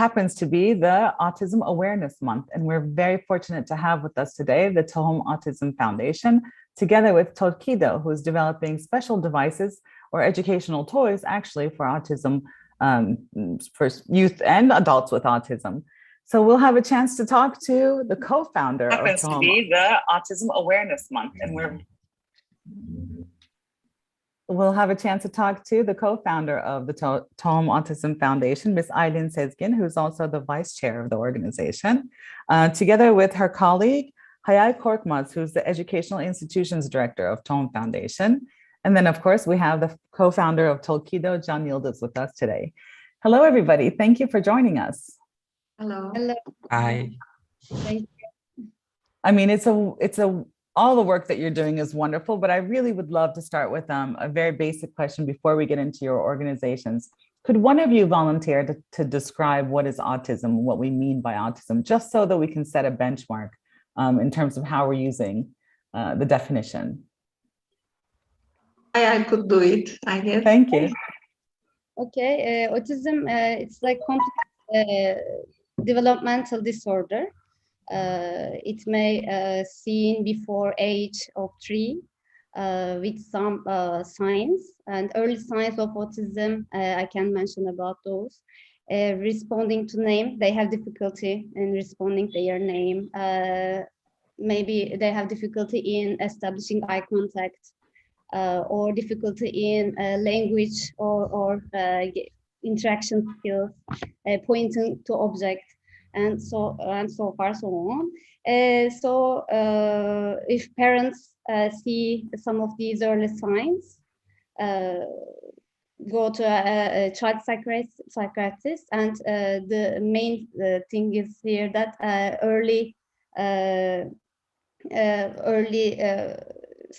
happens to be the Autism Awareness Month. And we're very fortunate to have with us today the Tohum Autism Foundation, together with Tolkido, who's developing special devices or educational toys actually for autism, for youth and adults with autism. So we'll have a chance to talk to the co-founder of Tohum. To be the Autism Awareness Month, and we'll have a chance to talk to the co-founder of the Tohum Autism Foundation, Ms. Aylin Sezgin, who's also the vice chair of the organization, together with her colleague, Hayal Korkmaz, who's the Educational Institutions Director of Tohum Foundation. And then, of course, we have the co-founder of Tolkido, Can Yıldız, with us today. Hello, everybody. Thank you for joining us. Hello. Hello. Hi. Thank you. I mean, all the work that you're doing is wonderful, but I really would love to start with a very basic question before we get into your organizations. Could one of you volunteer to describe what is autism, what we mean by autism, just so that we can set a benchmark in terms of how we're using the definition? I could do it, I guess. Thank you. Okay, autism, it's like complex developmental disorder. It may seen before age of 3 with some signs, and early signs of autism, I can mention about those. Responding to name, they have difficulty in responding to their name. Maybe they have difficulty in establishing eye contact, or difficulty in language or interaction skills, pointing to object, and so far so on. So if parents see some of these early signs, go to a child psychiatrist, and the main thing is here that early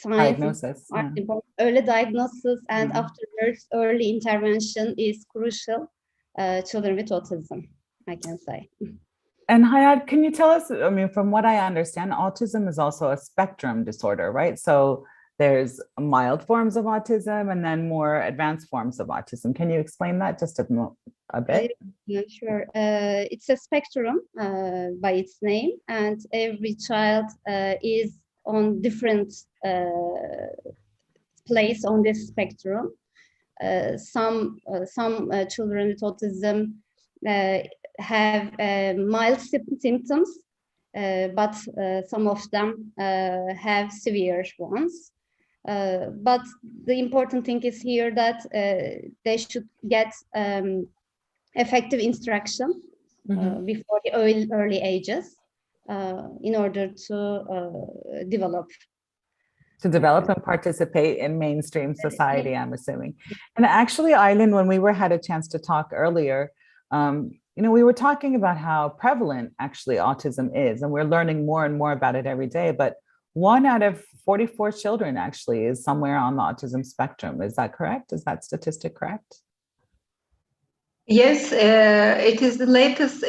diagnosis, are important. Early diagnosis and afterwards early intervention is crucial. Children with autism, I can say. And Hayat, can you tell us, I mean, from what I understand, autism is also a spectrum disorder, right? So there's mild forms of autism and then more advanced forms of autism. Can you explain that just a bit? Yeah, sure. It's a spectrum by its name, and every child is on different place on this spectrum. Some children with autism have mild symptoms, but some of them have severe ones. But the important thing is here that they should get effective instruction before the early ages in order to develop. To develop and participate in mainstream society, I'm assuming. And actually, Aylin, when we had a chance to talk earlier, we were talking about how prevalent actually autism is, and we're learning more and more about it every day. But 1 out of 44 children actually is somewhere on the autism spectrum. Is that correct? Is that statistic correct? Yes, it is the latest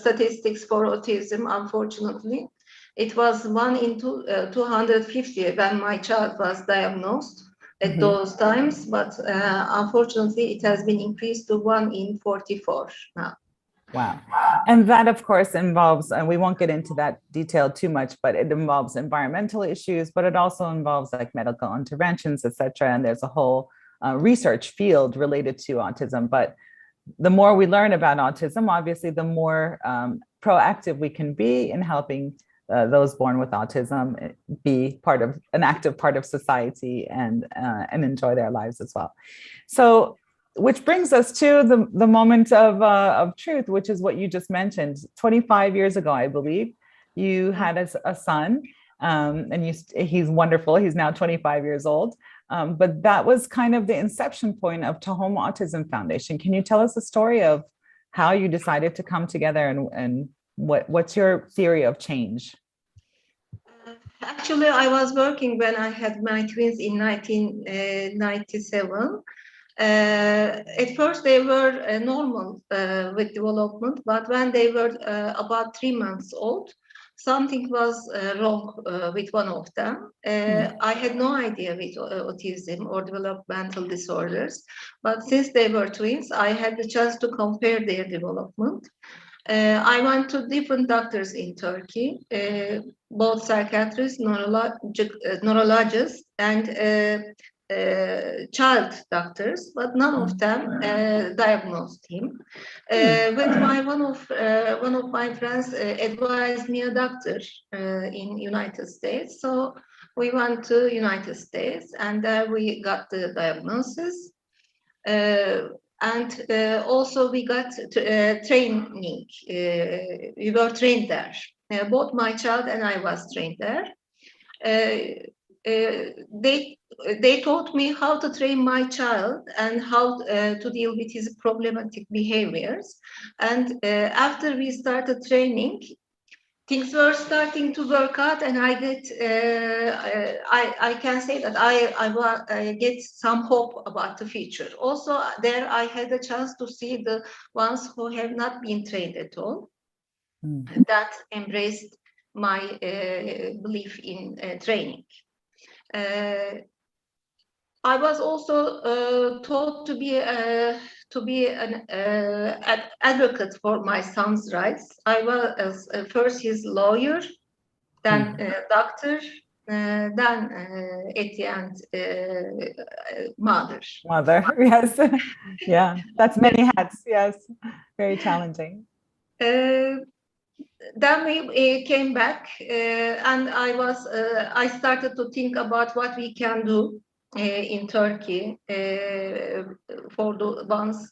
statistics for autism, unfortunately. It was 1 in 250 when my child was diagnosed at those times, but unfortunately it has been increased to 1 in 44 now. Wow. And that, of course, involves, and we won't get into that detail too much, but it involves environmental issues, but it also involves like medical interventions, et cetera. And there's a whole research field related to autism. But the more we learn about autism, obviously, the more proactive we can be in helping those born with autism be part of an active part of society and enjoy their lives as well. So, which brings us to the moment of truth, which is what you just mentioned. 25 years ago, I believe, you had a son, and he's wonderful. He's now 25 years old. But that was kind of the inception point of Tohum Autism Foundation. Can you tell us the story of how you decided to come together and what's your theory of change? Actually, I was working when I had my twins in 1997. At first, they were normal with development, but when they were about 3 months old, something was wrong with one of them. I had no idea with autism or developmental disorders, but since they were twins, I had the chance to compare their development. I went to different doctors in Turkey, both psychiatrists, neurologists, and child doctors, but none of them diagnosed him. But one of my friends advised me a doctor in United States, so we went to United States, and there we got the diagnosis. And also we got training. We were trained there. Both my child and I was trained there. They taught me how to train my child and how to deal with his problematic behaviors. And after we started training, things were starting to work out, and I can say that I get some hope about the future. Also, there I had a chance to see the ones who have not been trained at all, that embraced my belief in training. I was also taught to be an advocate for my son's rights. I was first his lawyer, then doctor, then at the end mother. Mother, yes. Yeah, that's many hats, yes. Very challenging. Then we came back, and I started to think about what we can do in Turkey for the ones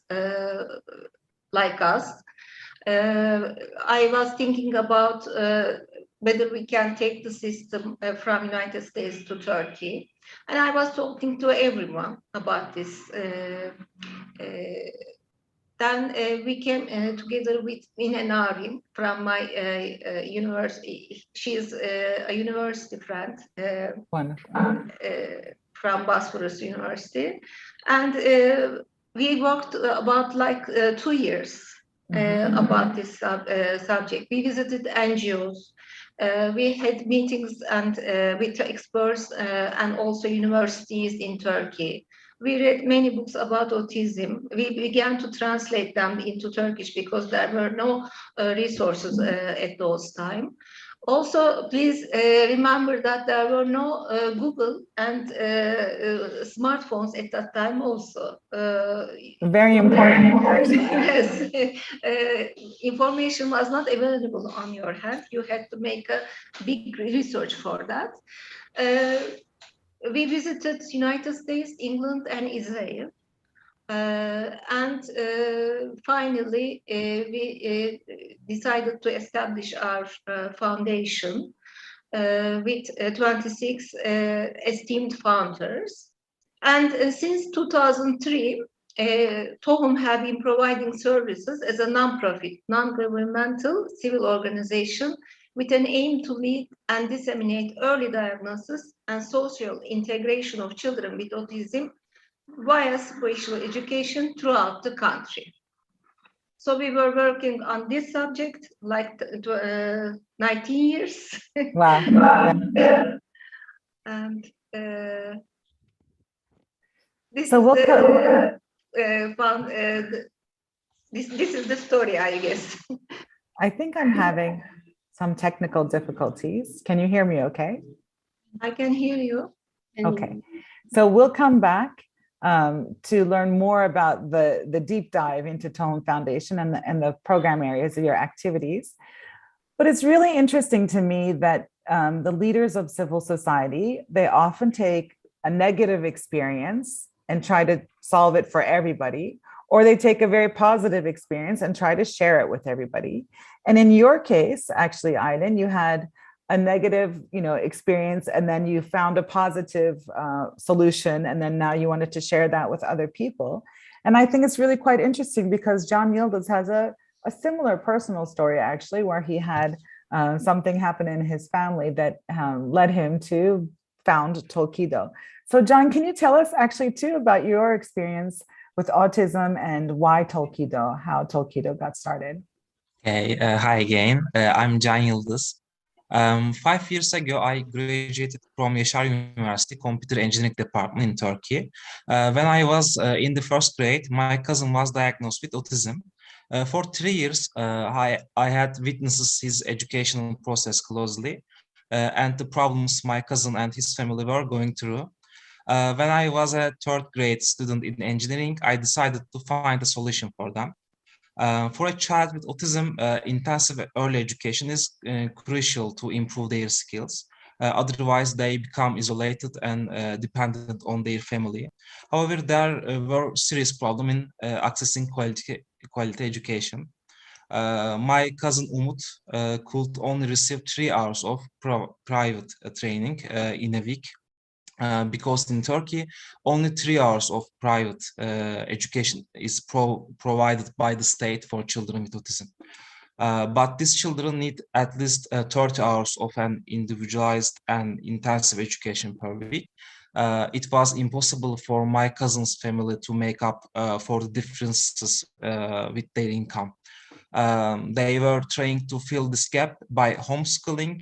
like us. I was thinking about whether we can take the system from United States to Turkey, and I was talking to everyone about this. Then we came together with Mine Narin from my university. She is a university friend from Bosphorus University. And we worked about like 2 years about this subject. We visited NGOs. We had meetings and with experts and also universities in Turkey. We read many books about autism. We began to translate them into Turkish because there were no resources at those times. Also, please remember that there were no Google and smartphones at that time also. Very important. Yes, information was not available on your hand. You had to make a big research for that. We visited United States, England, and Israel. And finally, we decided to establish our foundation with 26 esteemed founders. And since 2003, Tohum have been providing services as a non-profit, non-governmental civil organization with an aim to lead and disseminate early diagnosis and social integration of children with autism via special education throughout the country. So we were working on this subject like 19 years. Wow. And this So we'll this is the story, I guess. I think I'm having some technical difficulties. Can you hear me okay? I can hear you. Okay. So we'll come back to learn more about the deep dive into Tohum Foundation and the program areas of your activities. But it's really interesting to me that the leaders of civil society, they often take a negative experience and try to solve it for everybody, or they take a very positive experience and try to share it with everybody. And in your case, actually, Aylin, you had a negative, experience, and then you found a positive solution, and then now you wanted to share that with other people. And I think it's really quite interesting because John Yildiz has a similar personal story, actually, where he had something happen in his family that led him to found Tolkido. So John, can you tell us actually too about your experience with autism and why Tolkido, how Tolkido got started? Okay, hi again. I'm Can Yıldız. 5 years ago, I graduated from Yaşar University Computer Engineering Department in Turkey. When I was in the first grade, my cousin was diagnosed with autism. For 3 years, I had witnesses his educational process closely and the problems my cousin and his family were going through. When I was a third grade student in engineering, I decided to find a solution for them. For a child with autism, intensive early education is crucial to improve their skills. Otherwise, they become isolated and dependent on their family. However, there were serious problems in accessing quality education. My cousin Umut could only receive 3 hours of private training in a week because in Turkey, only 3 hours of private education is provided by the state for children with autism. But these children need at least 30 hours of an individualized and intensive education per week. It was impossible for my cousin's family to make up for the differences with their income. They were trying to fill this gap by homeschooling,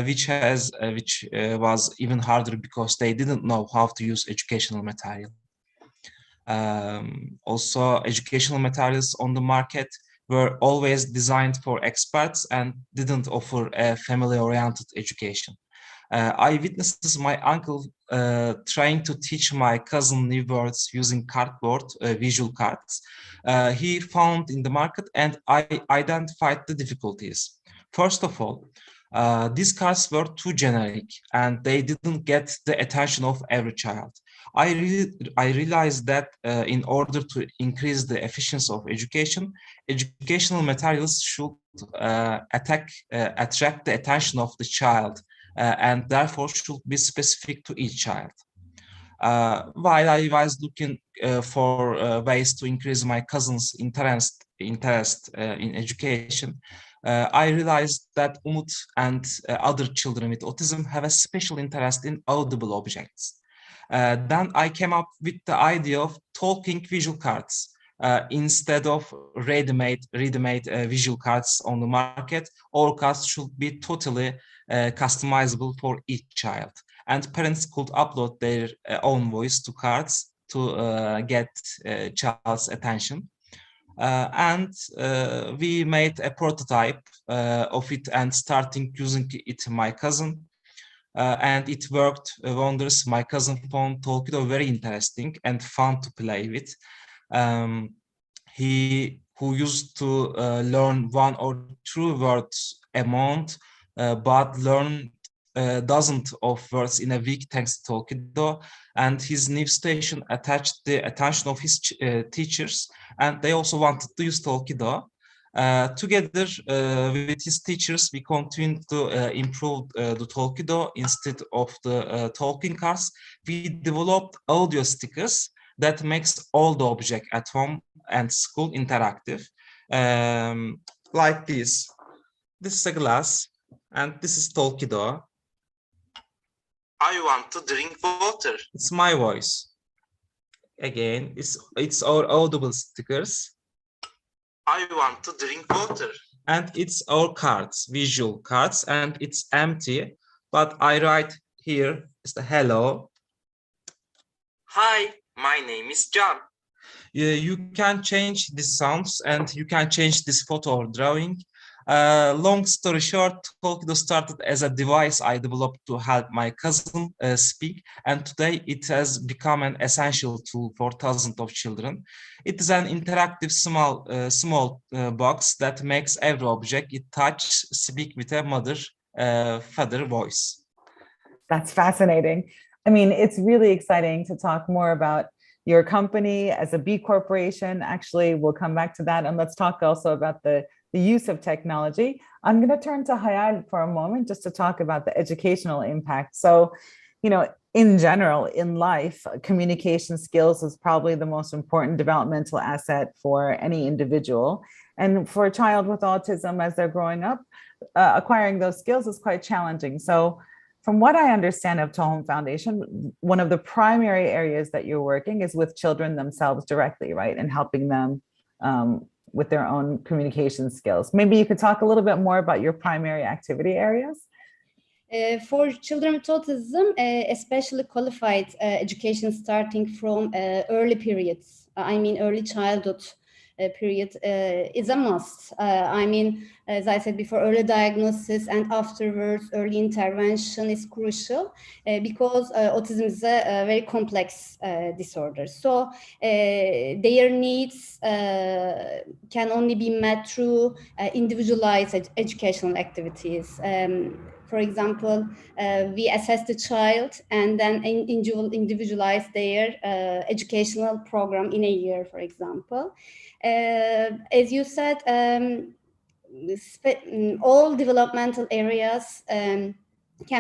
which was even harder because they didn't know how to use educational material. Also, educational materials on the market were always designed for experts and didn't offer a family-oriented education. I witnessed my uncle trying to teach my cousin new words using cardboard, visual cards. He found in the market, and I identified the difficulties. First of all, these cards were too generic and they didn't get the attention of every child. I realized that in order to increase the efficiency of education, educational materials should attract the attention of the child and therefore should be specific to each child. While I was looking for ways to increase my cousin's interest in education, I realized that Umut and other children with autism have a special interest in audible objects. Then I came up with the idea of talking visual cards. Instead of ready-made visual cards on the market, all cards should be totally customizable for each child. And parents could upload their own voice to cards to get child's attention. We made a prototype of it and starting using it my cousin. And it worked wonders. My cousin found Tolkido very interesting and fun to play with. He who used to learn 1 or 2 words a month, but learned dozens of words in a week thanks to Tolkido. And his new station attached the attention of his teachers, and they also wanted to use Tolkido. Together with his teachers, we continued to improve the Tolkido. Instead of the talking cards, we developed audio stickers that makes all the object at home and school interactive. Like this. This is a glass, and this is Tolkido. I want to drink water. It's my voice. Again, it's our audible stickers. I want to drink water. And it's our cards, visual cards, and it's empty. But I write here is the hello. Hi, my name is John. You can change the sounds and you can change this photo or drawing. Long story short, Tolkido started as a device I developed to help my cousin speak, and today it has become an essential tool for thousands of children. It is an interactive small box that makes every object it touches speak with a father voice. That's fascinating. I mean, it's really exciting to talk more about your company as a B corporation. Actually, we'll come back to that, and let's talk also about the use of technology. I'm going to turn to Hayal for a moment just to talk about the educational impact. So, in general, in life, communication skills is probably the most important developmental asset for any individual. And for a child with autism, as they're growing up, acquiring those skills is quite challenging. So from what I understand of Tohum Foundation, one of the primary areas that you're working is with children themselves directly, right? And helping them with their own communication skills. Maybe you could talk a little bit more about your primary activity areas? For children with autism, especially qualified education starting from early periods, I mean early childhood period is a must. I mean, as I said before, early diagnosis and afterwards early intervention is crucial because autism is a very complex disorder. So their needs can only be met through individualized educational activities. For example, we assess the child and then individualize their educational program in a year, for example. As you said, all developmental areas can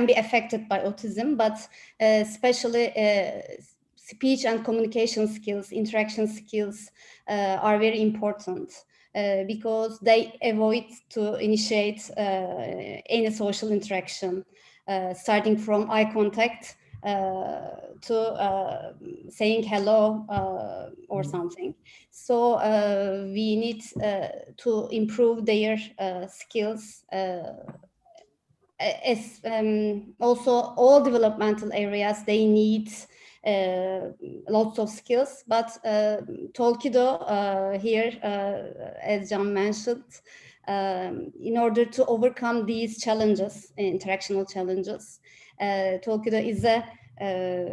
be affected by autism, but especially speech and communication skills, interaction skills are very important. Because they avoid to initiate any social interaction, starting from eye contact to saying hello or something. So we need to improve their skills. Also, all developmental areas, they need lots of skills, but Tolkido here, as John mentioned, in order to overcome these challenges, interactional challenges, Tolkido is a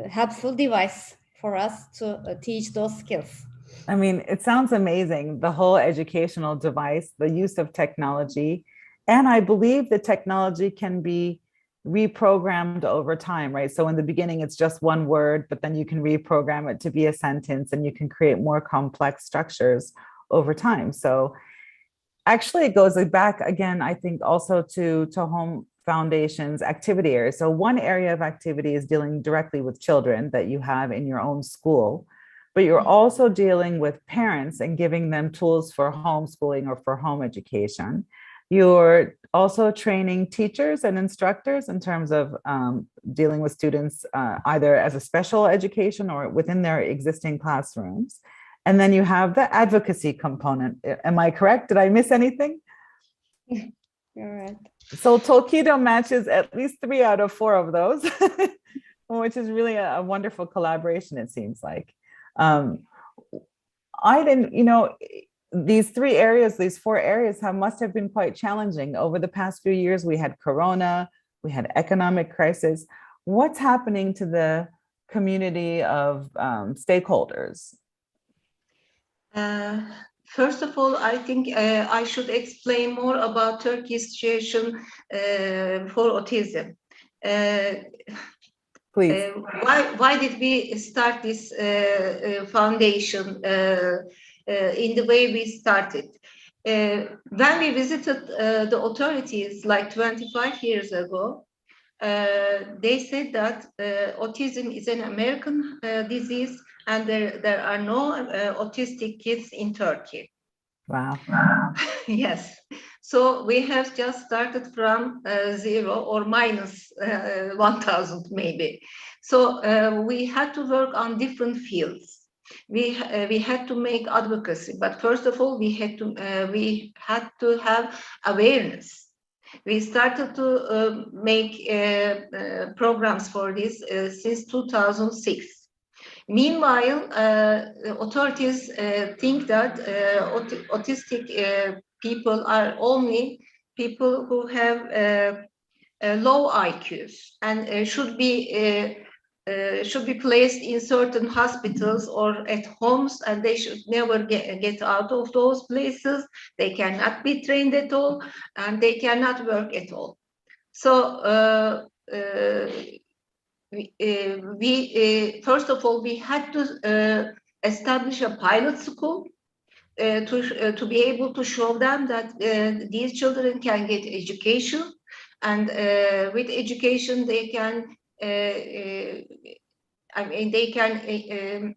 helpful device for us to teach those skills. I mean, it sounds amazing, the whole educational device, the use of technology. And I believe the technology can be reprogrammed over time, right? So in the beginning, it's just one word, but then you can reprogram it to be a sentence and you can create more complex structures over time. So actually, it goes back again, I think, also to Tohum Foundation's activity areas. So one area of activity is dealing directly with children that you have in your own school, but you're also dealing with parents and giving them tools for homeschooling or for home education. You're also training teachers and instructors in terms of dealing with students either as a special education or within their existing classrooms. And then you have the advocacy component. Am I correct? Did I miss anything? You're right. So Tolkido matches at least 3 out of 4 of those, which is really a wonderful collaboration, it seems like. I didn't, these 3 areas, these 4 areas must have been quite challenging. Over the past few years, we had Corona, we had economic crisis. What's happening to the community of stakeholders? First of all, I think I should explain more about Turkey's situation for autism. Please. Why did we start this foundation in the way we started? When we visited the authorities like 25 years ago, they said that autism is an American disease and there are no autistic kids in Turkey. Wow. Yes. So we have just started from 0 or minus 1,000 maybe. So we had to work on different fields. We had to make advocacy, but first of all, we had to have awareness. We started to make programs for this since 2006. Meanwhile, authorities think that autistic people are only people who have low IQs and should be placed in certain hospitals or at homes, and they should never get out of those places. They cannot be trained at all, and they cannot work at all. So we first of all, we had to establish a pilot school to be able to show them that these children can get education, and with education they can they can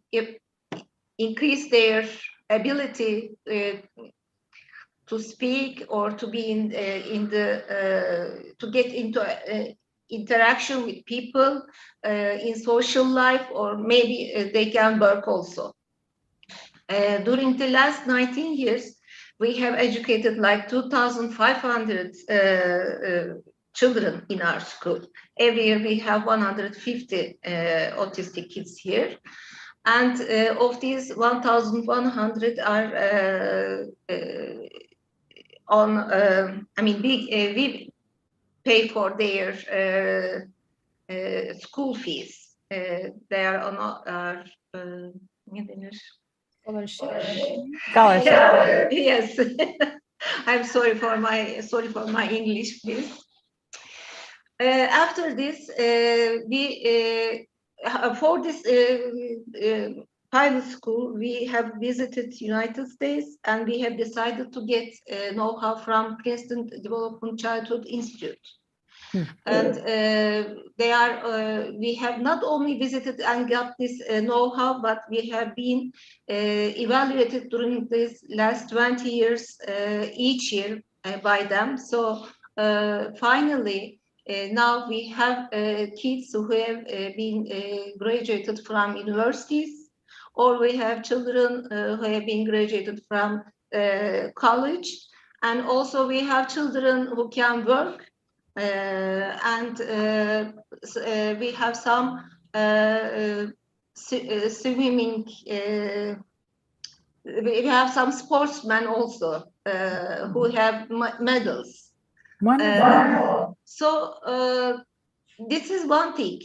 increase their ability to speak or to be to get into interaction with people in social life, or maybe they can work also. During the last 19 years, we have educated like 2,500 children in our school. Every year we have 150 autistic kids here. And of these, 1,100 are we pay for their school fees. They are on our Scholarship. Yes. I'm sorry for my English, please. After this, for this pilot school, we have visited United States, and we have decided to get know-how from Princeton Development Childhood Institute. And we have not only visited and got this know-how, but we have been evaluated during this last 20 years each year by them. So finally, now we have kids who have been graduated from universities, or we have children who have been graduated from college, and also we have children who can work, and we have some swimming. We have some sportsmen also who have medals. Wonderful. So this is one thing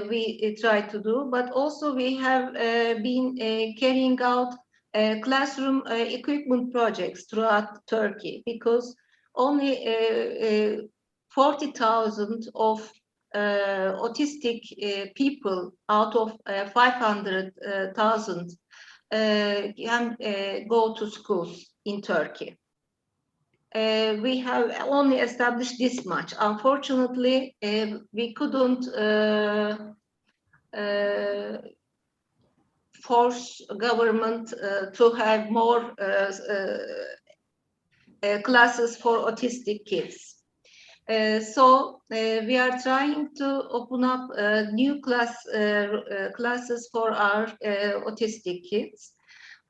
we try to do, but also we have been carrying out classroom equipment projects throughout Turkey, because only 40,000 of autistic people out of 500,000 can go to schools in Turkey. We have only established this much. Unfortunately, we couldn't force government to have more classes for autistic kids. So we are trying to open up new classes for our autistic kids,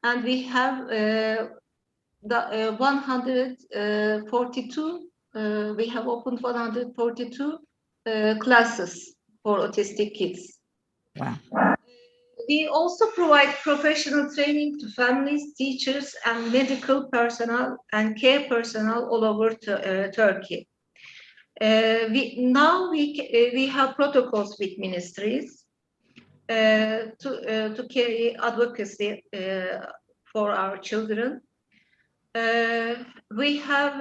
and we have 142. We have opened 142 classes for autistic kids. Wow. We also provide professional training to families, teachers, and medical personnel and care personnel all over Turkey. We have protocols with ministries to carry advocacy for our children. We have,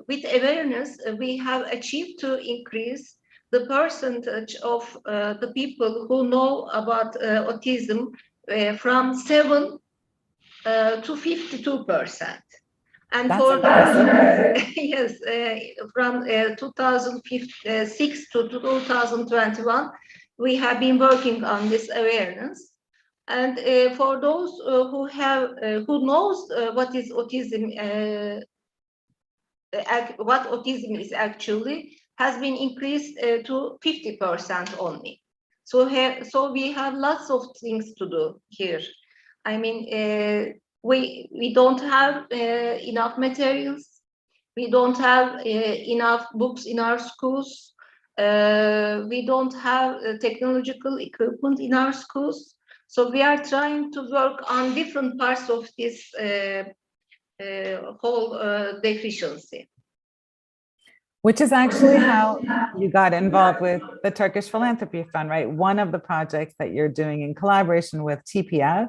with awareness, we have achieved to increase the percentage of the people who know about autism from 7 to 52%. And That's for impressive. yes, from 2006 to 2021, we have been working on this awareness. And for those who knows what is autism, what autism is actually, has been increased to 50% only. So we have lots of things to do here. I mean, we don't have enough materials. We don't have enough books in our schools. We don't have technological equipment in our schools. So we are trying to work on different parts of this whole deficiency. Which is actually how you got involved with the Turkish Philanthropy Fund, right? One of the projects that you're doing in collaboration with TPF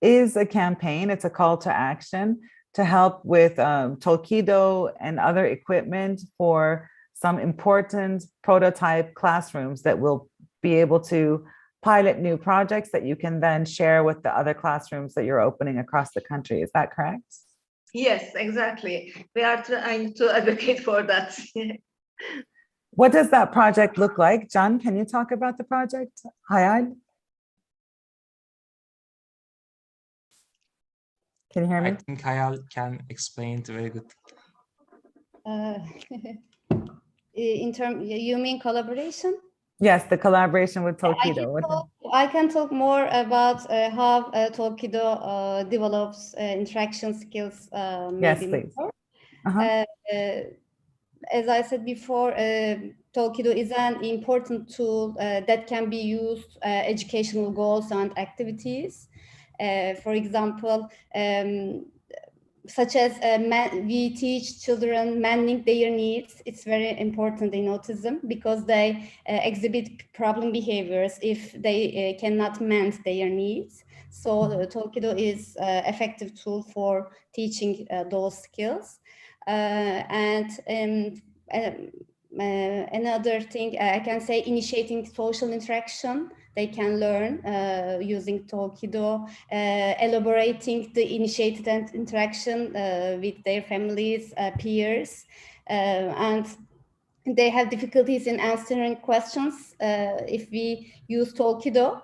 is a campaign. It's a call to action to help with Tolkido and other equipment for some important prototype classrooms that will be able to pilot new projects that you can then share with the other classrooms that you're opening across the country. Is that correct? Yes, exactly. We are trying to advocate for that. What does that project look like? John, can you talk about the project? Hayal? Can you hear me? I think Hayal can explain it very good. You mean collaboration? Yes, the collaboration with Tolkido. I can talk more about how Tolkido develops interaction skills. Yes, please. as I said before, Tolkido is an important tool that can be used educational goals and activities. For example, such as we teach children managing their needs. It's very important in autism because they exhibit problem behaviors if they cannot manage their needs. So Tolkido is an effective tool for teaching those skills. Another thing I can say, initiating social interaction. They can learn using Tohum, elaborating the initiated interaction with their families, peers, and they have difficulties in answering questions. If we use Tolkido,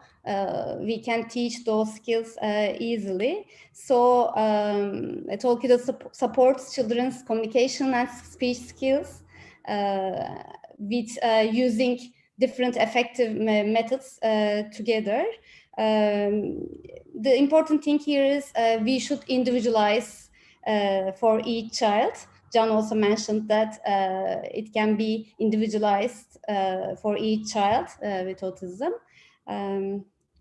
we can teach those skills easily. So Tolkido supports children's communication and speech skills with using different effective methods together. The important thing here is we should individualize for each child. John also mentioned that it can be individualized for each child with autism.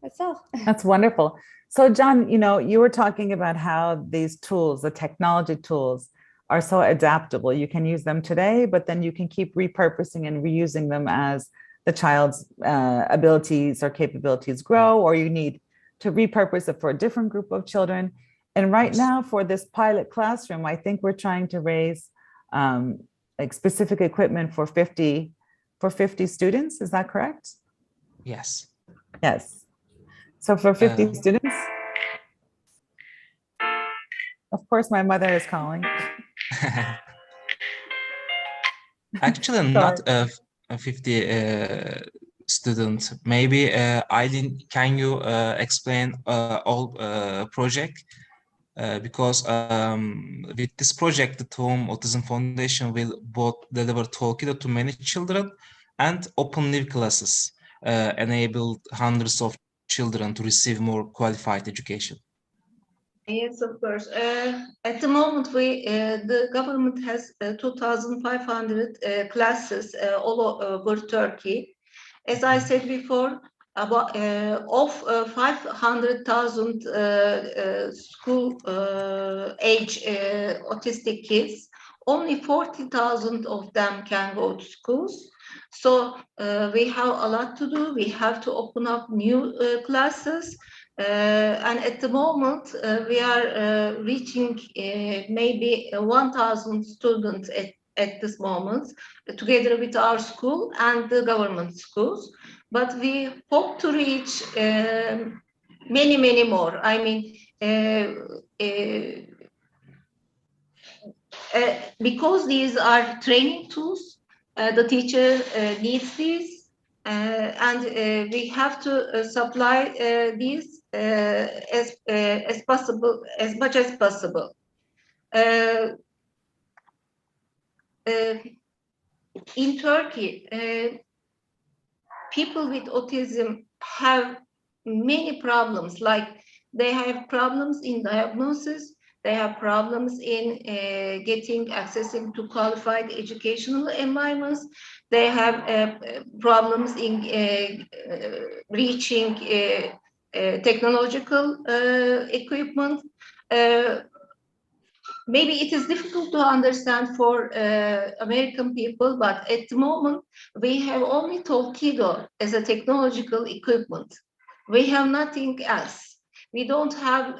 That's all. That's wonderful. So John, you were talking about how these tools, the technology tools, are so adaptable. You can use them today, but then you can keep repurposing and reusing them as the child's abilities or capabilities grow, or you need to repurpose it for a different group of children. And right now for this pilot classroom, I think we're trying to raise like specific equipment for 50 students. Is that correct? Yes. Yes. So for 50 students, of course, my mother is calling. Actually, not 50 students. Maybe Eileen, can you explain all project? Because with this project, the Tohum Autism Foundation will both deliver Tolkido to many children and open new classes, enable hundreds of children to receive more qualified education. Yes, of course. At the moment, the government has 2,500 classes all over Turkey. As I said before, about of 500,000 school age autistic kids, only 40,000 of them can go to schools. So we have a lot to do. We have to open up new classes. And at the moment, we are reaching maybe 1,000 students at this moment, together with our school and the government schools. But we hope to reach many, many more. I mean, because these are training tools, the teacher needs these, and we have to supply these as possible, as much as possible. In Turkey, people with autism have many problems, like they have problems in diagnosis, they have problems in accessing to qualified educational environments, they have problems in reaching technological equipment. Maybe it is difficult to understand for American people, but at the moment, we have only Tolkido as a technological equipment. We have nothing else. We don't have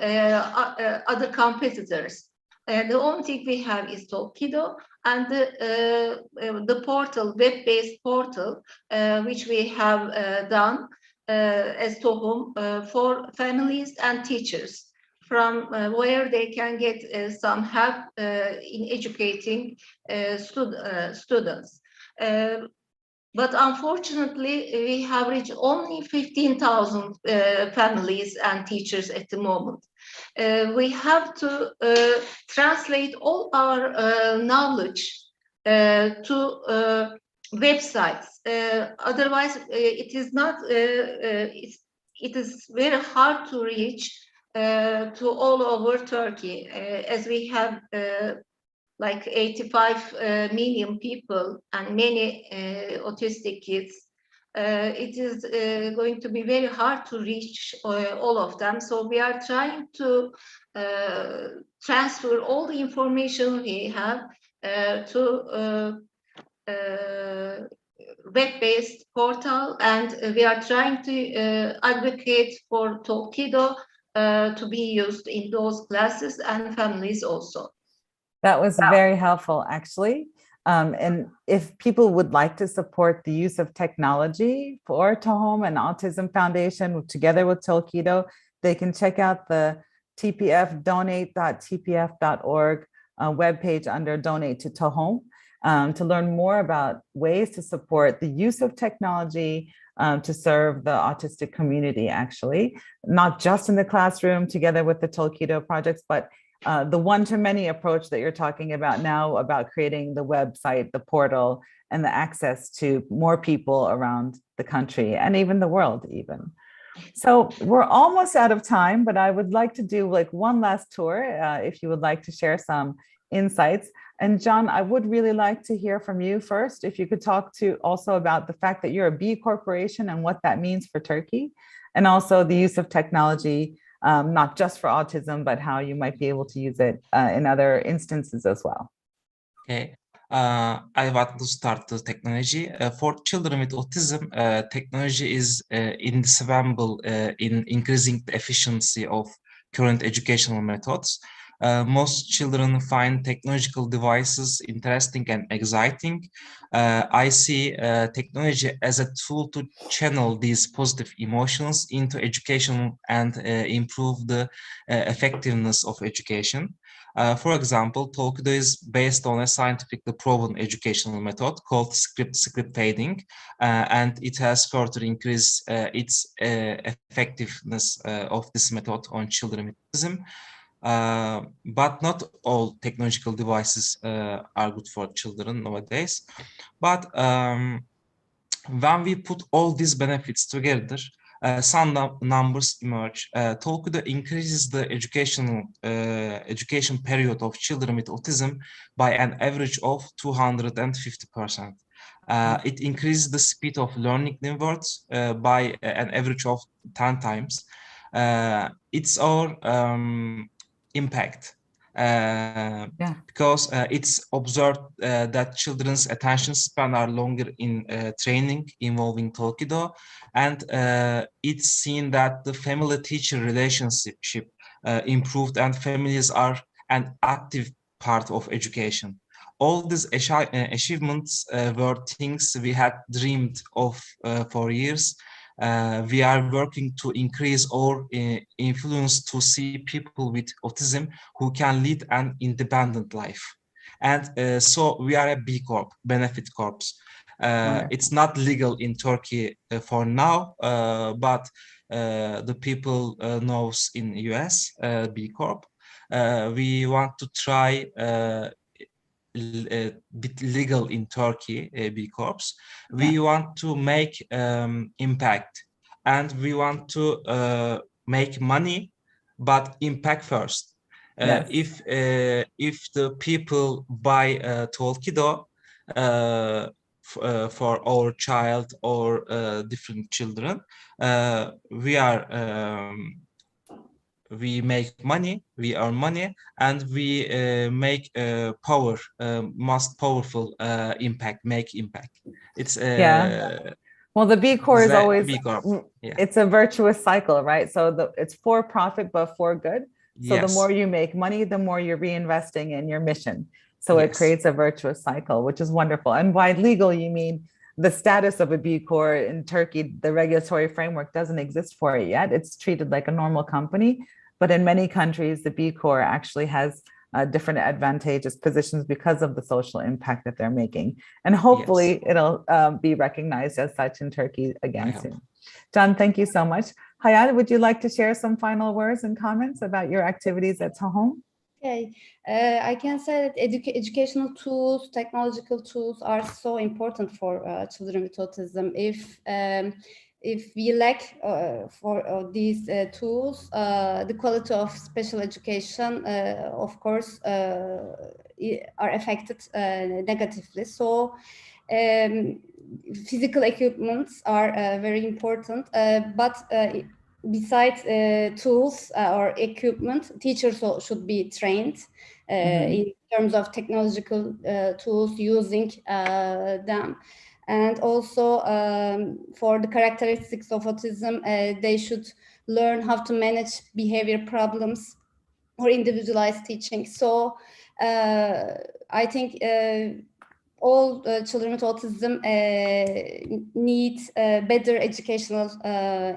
other competitors. The only thing we have is Tolkido and the portal, web-based portal, which we have done as Tohum for families and teachers, from where they can get some help in educating students. But unfortunately, we have reached only 15,000 families and teachers at the moment. We have to translate all our knowledge to websites. Otherwise, it is not. It is very hard to reach to all over Turkey, as we have like 85 million people and many autistic kids, it is going to be very hard to reach all of them. So we are trying to transfer all the information we have to web-based portal, and we are trying to advocate for Tolkido to be used in those classes and families also. That was very helpful, actually. And if people would like to support the use of technology for Tohum and Autism Foundation together with Tolkido, they can check out the TPF donate.tpf.org webpage under Donate to Tohum to learn more about ways to support the use of technology to serve the autistic community, actually, not just in the classroom together with the Tolkido projects, but the one-to-many approach that you're talking about now, about creating the website, the portal, and the access to more people around the country and even the world even. So we're almost out of time, but I would like to do like one last tour if you would like to share some insights. And John, I would really like to hear from you first, if you could talk to also about the fact that you're a B Corporation and what that means for Turkey, and also the use of technology, not just for autism, but how you might be able to use it in other instances as well. Okay. I want to start the technology. For children with autism, technology is indispensable in increasing the efficiency of current educational methods. Most children find technological devices interesting and exciting. I see technology as a tool to channel these positive emotions into education and improve the effectiveness of education. For example, Tolkido is based on a scientifically proven educational method called script fading, and it has further increased its effectiveness of this method on children with autism. But not all technological devices are good for children nowadays. But when we put all these benefits together, some numbers emerge. Tolkido increases the education period of children with autism by an average of 250%. It increases the speed of learning new words by an average of 10 times. It's our impact. Because it's observed that children's attention span are longer in training involving Tolkido, and it's seen that the family-teacher relationship improved, and families are an active part of education. All these achievements were things we had dreamed of for years. We are working to increase our influence to see people with autism who can lead an independent life. And so we are a B Corp, Benefit Corps. It's not legal in Turkey for now, but the people knows in US, B Corp. We want to try bit legal in Turkey, B Corps. We want to make impact, and we want to make money, but impact first. If the people buy Tolkido for our child or different children, we make money, we earn money, and we make power, most powerful impact, make impact. It's well, the B Corp is always, yeah. It's a virtuous cycle, right? So it's for profit, but for good. So the more you make money, the more you're reinvesting in your mission. So it creates a virtuous cycle, which is wonderful. And by legal, you mean the status of a B Corp in Turkey, the regulatory framework doesn't exist for it yet. It's treated like a normal company. But in many countries, the B Corp actually has different advantageous positions because of the social impact that they're making. And hopefully it'll be recognized as such in Turkey again soon. John, thank you so much. Hayat, would you like to share some final words and comments about your activities at Tohum? Okay, I can say that educational tools, technological tools are so important for children with autism. If we lack for these tools, the quality of special education, of course, are affected negatively. So physical equipments are very important, but besides tools or equipment, teachers should be trained in terms of technological tools, using them. And also for the characteristics of autism, they should learn how to manage behavior problems or individualized teaching. So I think all children with autism need a better educational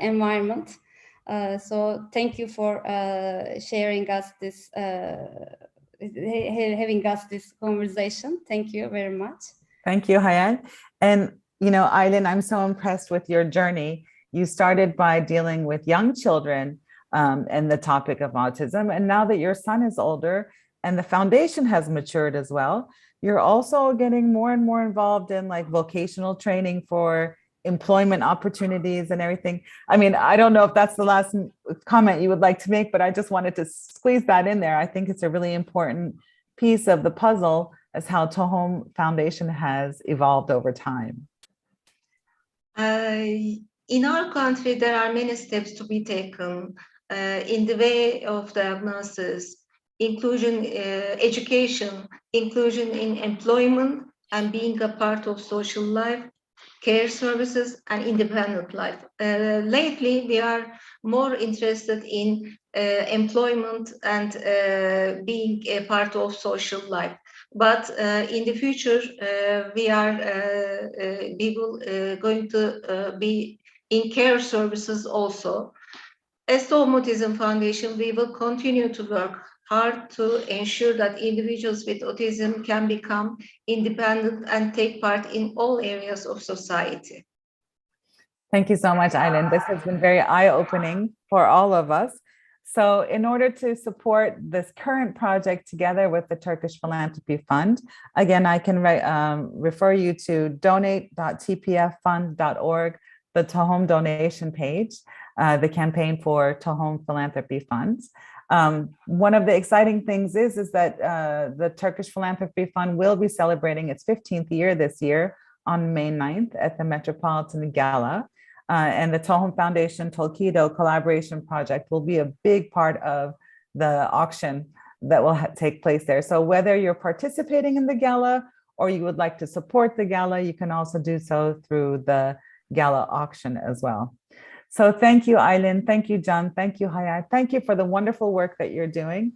environment. So thank you for sharing us this, having us this conversation. Thank you very much. Thank you, Hayat. And, you know, Aylin, I'm so impressed with your journey. You started by dealing with young children and the topic of autism. And now that your son is older and the foundation has matured as well, you're also getting more and more involved in like vocational training for employment opportunities and everything. I mean, I don't know if that's the last comment you would like to make, but I just wanted to squeeze that in there. I think it's a really important piece of the puzzle as how Tohum Foundation has evolved over time. In our country, there are many steps to be taken in the way of diagnosis, inclusion, education, inclusion in employment, and being a part of social life, care services, and independent life. Lately, we are more interested in employment and being a part of social life. But in the future, we will going to be in care services also. As Tohum Autism Foundation, we will continue to work hard to ensure that individuals with autism can become independent and take part in all areas of society. Thank you so much, Aylin. This has been very eye-opening for all of us. So in order to support this current project together with the Turkish Philanthropy Fund, again, I can refer you to donate.tpffund.org, the Tohum donation page, the campaign for Tohum Philanthropy Funds. One of the exciting things is that the Turkish Philanthropy Fund will be celebrating its 15th year this year on May 9th at the Metropolitan Gala. And the Tohum Foundation Tolkido collaboration project will be a big part of the auction that will take place there. So whether you're participating in the gala or you would like to support the gala, you can also do so through the gala auction as well. So thank you, Aylin. Thank you, Can. Thank you, Hayat. Thank you for the wonderful work that you're doing.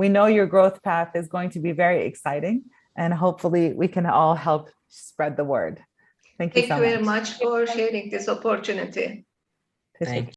We know your growth path is going to be very exciting, and hopefully we can all help spread the word. Thank you so much. Thank you very much for sharing this opportunity. Thank